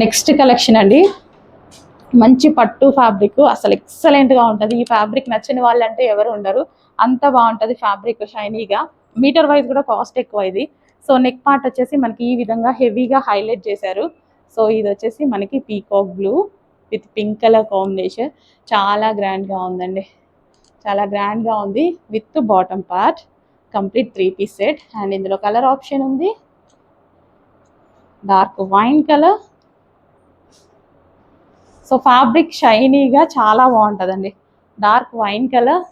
Next collection అండి, మంచి పట్టు ఫ్యాబ్రిక్, అసలు ఎక్సలెంట్గా ఉంటుంది. ఈ ఫ్యాబ్రిక్ నచ్చని వాళ్ళంటే ఎవరు ఉండరు, అంత బాగుంటుంది ఫ్యాబ్రిక్ షైనీగా. మీటర్ వైజ్ కూడా కాస్ట్ ఎక్కువ ఇది. సో నెక్ పార్ట్ వచ్చేసి మనకి ఈ విధంగా హెవీగా హైలైట్ చేశారు. సో ఇది వచ్చేసి మనకి peacock blue with pink colour combination, చాలా గ్రాండ్గా ఉందండి, చాలా గ్రాండ్గా ఉంది. With bottom part complete 3 piece set. And ఇందులో కలర్ ఆప్షన్ ఉంది, dark wine colour. So fabric షైనీగా చాలా బాగుంటుందండి, డార్క్ వైన్ కలర్.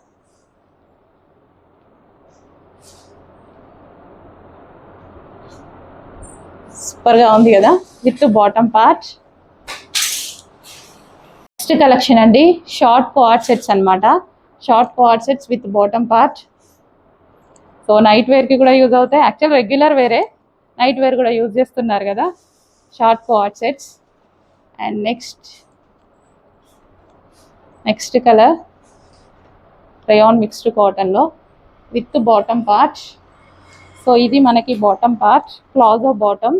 సూపర్గా ఉంది కదా, with bottom part. Next collection అండి, షార్ట్ కోఆర్డ్ సెట్స్ అనమాట. Short co-ord sets with bottom part. So night వేర్కి కూడా యూజ్ అవుతాయి. యాక్చువల్ రెగ్యులర్ వేరే, నైట్ వేర్ కూడా యూజ్ చేస్తున్నారు కదా. Short co-ord sets. And next colour rayon mixed కాటన్లో విత్ బాటమ్ పార్ట్. సో ఇది మనకి bottom part, palazzo bottom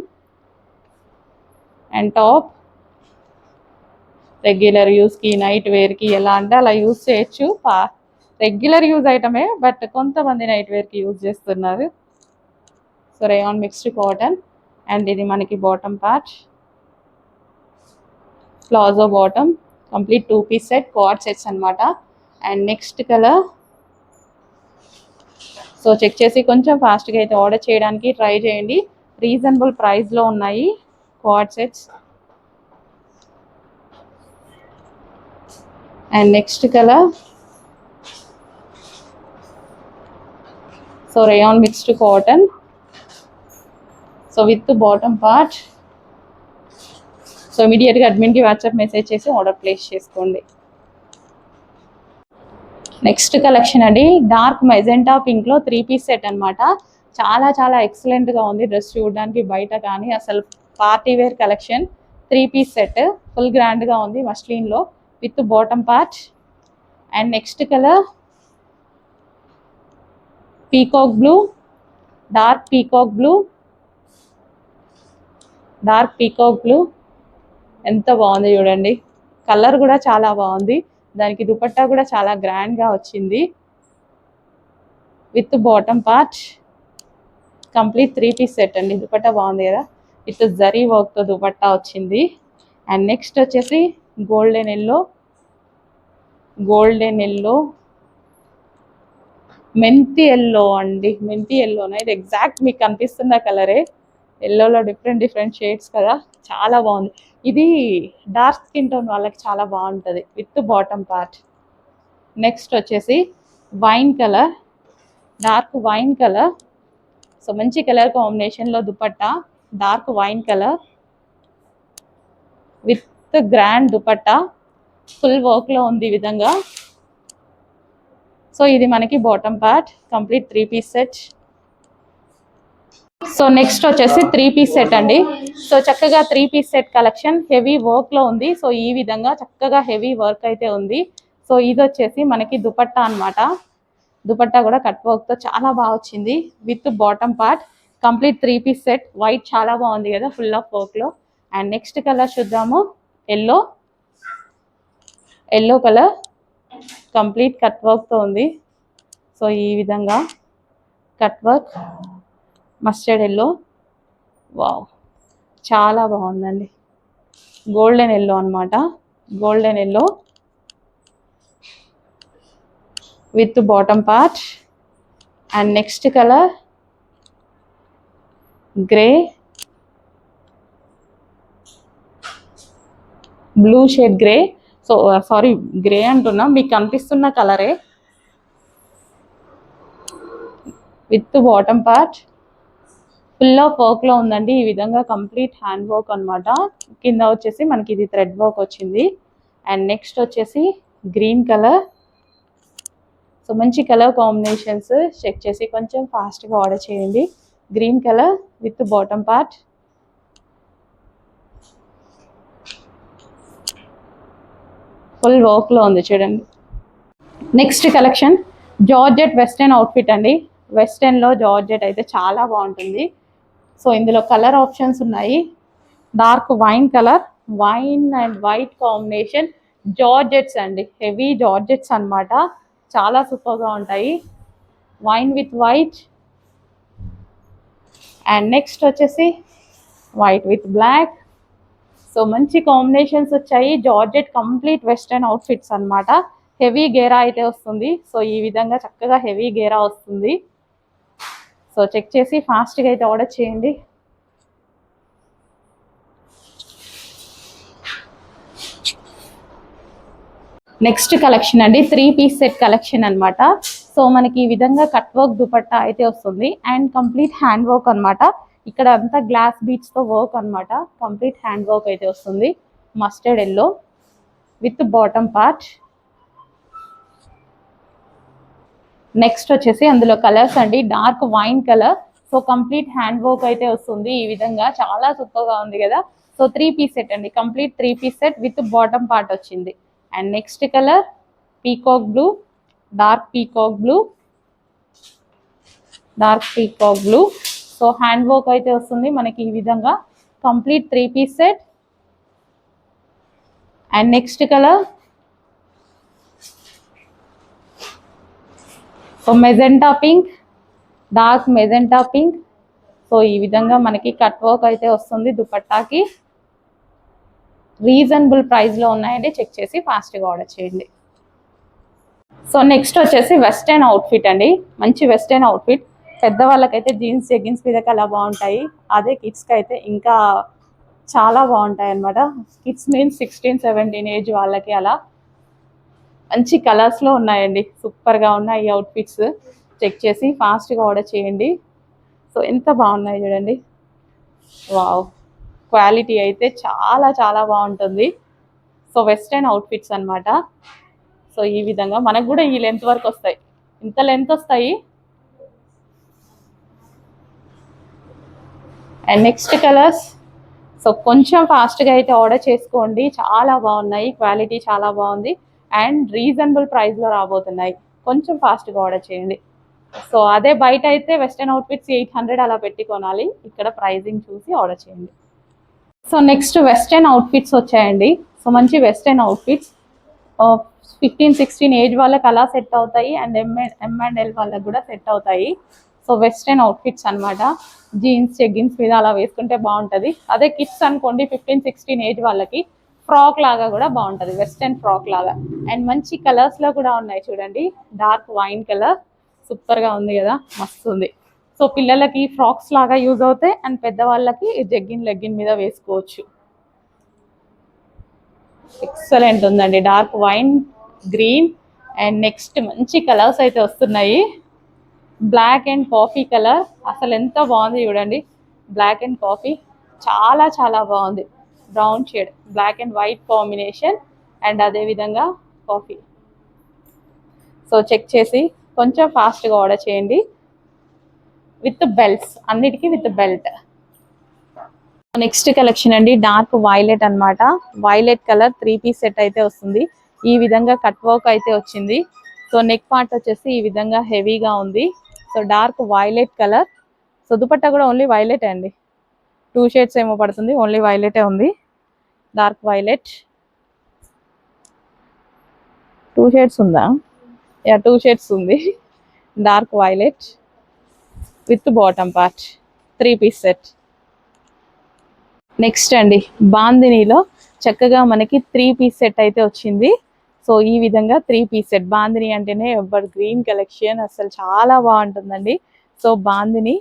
and top. Regular యూస్కి, నైట్ వేర్కి ఎలా అంటే అలా యూజ్ చేయొచ్చు. రెగ్యులర్ యూజ్ ఐటమే, బట్ కొంతమంది నైట్ వేర్కి యూజ్ చేస్తున్నారు. So rayon mixed cotton. And ఇది మనకి bottom part, palazzo bottom, complete 2 piece set, co-ord sets అనమాట. And next colour. So check చేసి కొంచెం ఫాస్ట్గా అయితే ఆర్డర్ చేయడానికి ట్రై చేయండి, రీజనబుల్ ప్రైస్లో ఉన్నాయి co-ord sets. And next colour. So rayon mixed cotton, so with bottom part. So ఇమీడియట్గా అడ్మిన్కి వాట్సాప్ మెసేజ్ చేసి ఆర్డర్ ప్లేస్ చేసుకోండి. నెక్స్ట్ కలెక్షన్ అండి, డార్క్ మెజెంటా పింక్లో 3 పీస్ సెట్ అనమాట. చాలా చాలా ఎక్సలెంట్గా ఉంది, డ్రెస్ చూడడానికి బయట కానీ అసలు party wear collection. 3 piece set, full గ్రాండ్గా ఉంది మస్లిన్లో with bottom part. And next colour peacock blue, dark peacock blue, dark peacock blue. ఎంత బాగుంది చూడండి, కలర్ కూడా చాలా బాగుంది. దానికి దుపట్టా కూడా చాలా గ్రాండ్గా వచ్చింది with bottom part. Complete 3 piece set అండి. దుపట్టా బాగుంది కదా, విత్ జరీ వర్క్తో దుపట్టా వచ్చింది. అండ్ నెక్స్ట్ వచ్చేసి గోల్డెన్ ఎల్లో, మెంతి ఎల్లో అండి. మెంతి ఎల్లోనా ఇది, ఎగ్జాక్ట్ మీకు కనిపిస్తున్న కలరే. ఎల్లోలో డిఫరెంట్ షేడ్స్ కదా, చాలా బాగుంది. ఇది డార్క్ స్కిన్ టోన్ వాళ్ళకి చాలా బాగుంటుంది విత్ బాటమ్ పార్ట్. నెక్స్ట్ వచ్చేసి wine colour, dark wine colour. So మంచి కలర్ కాంబినేషన్లో dupatta, dark wine colour with grand dupatta, full వర్క్లో ఉంది ఈ విధంగా. సో ఇది మనకి bottom part, complete 3 piece set. So next వచ్చేసి 3 పీస్ సెట్ అండి. సో చక్కగా 3 పీస్ సెట్ కలెక్షన్, హెవీ వర్క్లో ఉంది. సో ఈ విధంగా చక్కగా హెవీ వర్క్ అయితే ఉంది. సో ఇది వచ్చేసి మనకి దుపట్టా అనమాట. దుపట్టా కూడా కట్ వర్క్తో చాలా బాగా వచ్చింది with bottom part. Complete 3 piece set. White చాలా బాగుంది కదా, ఫుల్ ఆఫ్ వర్క్లో. అండ్ నెక్స్ట్ కలర్ చూద్దాము, ఎల్లో కలర్, కంప్లీట్ కట్ వర్క్తో ఉంది. సో ఈ విధంగా cut work, mustard yellow. Wow, చాలా బాగుందండి. గోల్డెన్ ఎల్లో అనమాట, golden yellow with bottom part. And next colour grey, blue shade grey. So sorry, grey అంటున్నా, మీకు కనిపిస్తున్న కలరే with bottom part. Full of వర్క్లో ఉందండి ఈ విధంగా, కంప్లీట్ హ్యాండ్ వర్క్ అనమాట. కింద వచ్చేసి మనకి ఇది థ్రెడ్ వర్క్ వచ్చింది. అండ్ నెక్స్ట్ వచ్చేసి గ్రీన్ కలర్. సో మంచి కలర్ కాంబినేషన్స్, చెక్ చేసి కొంచెం ఫాస్ట్గా ఆర్డర్ చేయండి. Green colour with bottom part. Full వర్క్లో ఉంది చూడండి. Next collection georgette western outfit అండి. వెస్టర్న్లో జార్జెట్ అయితే చాలా బాగుంటుంది. సో ఇందులో కలర్ ఆప్షన్స్ ఉన్నాయి, dark wine colour, wine and white combination, georgettes అండి, హెవీ జార్జెట్స్ అన్నమాట. చాలా సూపర్గా ఉంటాయి. Wine with white and next వచ్చేసి వైట్ విత్ బ్లాక్. సో మంచి కాంబినేషన్స్ వచ్చాయి. జార్జెట్ కంప్లీట్ వెస్టర్న్ అవుట్ఫిట్స్ అన్నమాట. హెవీ గేరా అయితే వస్తుంది. సో ఈ విధంగా చక్కగా హెవీ గేరా వస్తుంది. సో చెక్ చేసి ఫాస్ట్గా అయితే ఆర్డర్ చేయండి. నెక్స్ట్ కలెక్షన్ అండి 3 పీస్ సెట్ కలెక్షన్ అన్నమాట. సో మనకి ఈ విధంగా కట్ వర్క్ దుపట్టా అయితే వస్తుంది అండ్ కంప్లీట్ హ్యాండ్ వర్క్ అన్నమాట. ఇక్కడ అంతా గ్లాస్ బీట్స్ తో వర్క్ అన్నమాట. కంప్లీట్ హ్యాండ్ వర్క్ అయితే వస్తుంది. Mustard yellow with bottom part. Next వచ్చేసి అందులో కలర్స్ అండి, dark wine colour. So complete hand work అయితే వస్తుంది. ఈ విధంగా చాలా సూపర్ గా ఉంది కదా. సో 3 పీస్ సెట్ అండి, complete 3 piece set with bottom part వచ్చింది. And next colour peacock blue, dark peacock blue, dark peacock blue. So hand work అయితే వస్తుంది మనకి ఈ విధంగా complete 3 piece set. And next colour so magenta pink, dark magenta pink. So ఈ విధంగా మనకి cut work అయితే వస్తుంది దుపట్టాకి. రీజనబుల్ ప్రైస్లో ఉన్నాయండి, చెక్ చేసి ఫాస్ట్గా ఆర్డర్ చేయండి. సో నెక్స్ట్ వచ్చేసి వెస్టర్న్ అవుట్ఫిట్ అండి, మంచి వెస్టర్న్ అవుట్ఫిట్. పెద్దవాళ్ళకైతే జీన్స్ జెగ్గిన్స్ మీదకి అలా బాగుంటాయి. అదే కిడ్స్కి అయితే ఇంకా చాలా బాగుంటాయి అన్నమాట. కిడ్స్ మీన్స్ 16-17 ఏజ్ వాళ్ళకి అలా. మంచి కలర్స్లో ఉన్నాయండి, సూపర్గా ఉన్నాయి ఈ అవుట్ఫిట్స్. చెక్ చేసి ఫాస్ట్గా ఆర్డర్ చేయండి. సో ఎంత బాగున్నాయి చూడండి. వావ్, క్వాలిటీ అయితే చాలా చాలా బాగుంటుంది. సో వెస్టర్న్ అవుట్ఫిట్స్ అన్నమాట. సో ఈ విధంగా మనకు కూడా ఈ లెంత్ వరకు వస్తాయి, ఇంత లెంత్ వస్తాయి. And next colours. సో కొంచెం ఫాస్ట్గా అయితే ఆర్డర్ చేసుకోండి, చాలా బాగున్నాయి, క్వాలిటీ చాలా బాగుంది అండ్ రీజనబుల్ ప్రైస్లో రాబోతున్నాయి. కొంచెం ఫాస్ట్గా ఆర్డర్ చేయండి. సో అదే బయట అయితే వెస్టర్న్ అవుట్ఫిట్స్ 800 అలా పెట్టి కొనాలి, ఇక్కడ ప్రైజింగ్ చూసి ఆర్డర్ చేయండి. సో నెక్స్ట్ వెస్టర్న్ అవుట్ఫిట్స్ వచ్చాయండి. సో మంచి వెస్టర్న్ అవుట్ఫిట్స్ 15-16 ఏజ్ వాళ్ళకి అలా సెట్ అవుతాయి అండ్ M&L వాళ్ళకి కూడా సెట్ అవుతాయి. సో వెస్టర్న్ అవుట్ఫిట్స్ అన్నమాట. జీన్స్ జెగ్గిన్స్ మీద అలా వేసుకుంటే బాగుంటుంది. అదే కిడ్స్ అనుకోండి 15-16 ఏజ్ వాళ్ళకి ఫ్రాక్ లాగా కూడా బాగుంటుంది, వెస్టర్న్ ఫ్రాక్ లాగా. అండ్ మంచి కలర్స్లో కూడా ఉన్నాయి చూడండి. డార్క్ వైన్ కలర్ సూపర్గా ఉంది కదా, మస్తు ఉంది. సో పిల్లలకి ఫ్రాక్స్ లాగా యూజ్ అవుతాయి అండ్ పెద్దవాళ్ళకి లెగ్గిన్ మీద వేసుకోవచ్చు. ఎక్సలెంట్ ఉందండి, dark wine, green and next మంచి కలర్స్ అయితే వస్తున్నాయి. బ్లాక్ అండ్ కాఫీ కలర్ అసలు ఎంత బాగుంది చూడండి. బ్లాక్ అండ్ కాఫీ చాలా చాలా బాగుంది. Brown shade, black and white combination and అదేవిధంగా కాఫీ. సో చెక్ చేసి కొంచెం ఫాస్ట్గా ఆర్డర్ చేయండి. విత్ బెల్ట్స్, అన్నిటికీ విత్ బెల్ట్. నెక్స్ట్ కలెక్షన్ అండి, డార్క్ వైలెట్ అన్నమాట. వైలెట్ కలర్ 3 పీస్ సెట్ అయితే వస్తుంది. ఈ విధంగా కట్ వర్క్ అయితే వచ్చింది. సో నెక్ పార్ట్ వచ్చేసి ఈ విధంగా హెవీగా ఉంది. So dark violet colour. So dupatta కూడా ఓన్లీ వైలెట్ అండి, 2 షేడ్స్ ఏమో పడుతుంది, ఓన్లీ వైలెటే ఉంది. డార్క్ వైలెట్, 2 షేడ్స్ ఉందా? 2 షేడ్స్ ఉంది. Dark violet with bottom part, 3 piece set. Next అండి బాందినీలో చక్కగా మనకి 3 పీస్ సెట్ అయితే వచ్చింది. సో ఈ విధంగా 3 పీస్ సెట్. బాందిని అంటేనే ఎవర్ గ్రీన్ కలెక్షన్, అసలు చాలా బాగుంటుందండి. So bandhani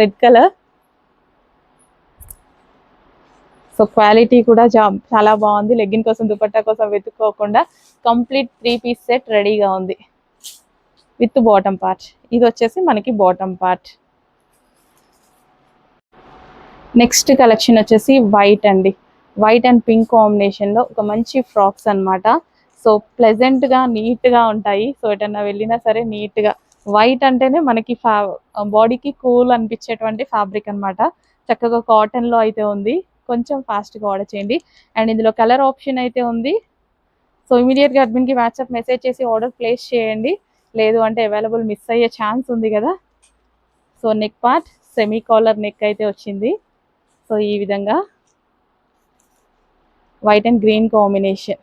red colour. So quality కూడా చాలా బాగుంది. లెగ్గిన్ కోసం దుపట్టా కోసం వెతుక్కోకుండా కంప్లీట్ 3 పీస్ సెట్ రెడీగా ఉంది విత్ బాటమ్ పార్ట్. ఇది వచ్చేసి మనకి బాటమ్ పార్ట్. నెక్స్ట్ కలెక్షన్ వచ్చేసి వైట్ అండి, వైట్ అండ్ పింక్ కాంబినేషన్లో ఒక మంచి ఫ్రాక్స్ అన్నమాట. సో ప్లెజెంట్గా నీట్గా ఉంటాయి. సో ఎటన్నా వెళ్ళినా సరే నీట్గా. వైట్ అంటేనే మనకి బాడీకి కూల్ అనిపించేటువంటి ఫ్యాబ్రిక్ అన్నమాట. చక్కగా కాటన్లో అయితే ఉంది. కొంచెం ఫాస్ట్గా ఆర్డర్ చేయండి. అండ్ ఇందులో కలర్ ఆప్షన్ అయితే ఉంది. సో ఇమీడియట్గా అడ్మిన్కి వాట్సాప్ మెసేజ్ చేసి ఆర్డర్ ప్లేస్ చేయండి, లేదు అంటే అవైలబుల్ మిస్ అయ్యే ఛాన్స్ ఉంది కదా. So neck part semi collar neck అయితే వచ్చింది. సో సో ఈ విధంగా వైట్ అండ్ గ్రీన్ కాంబినేషన్.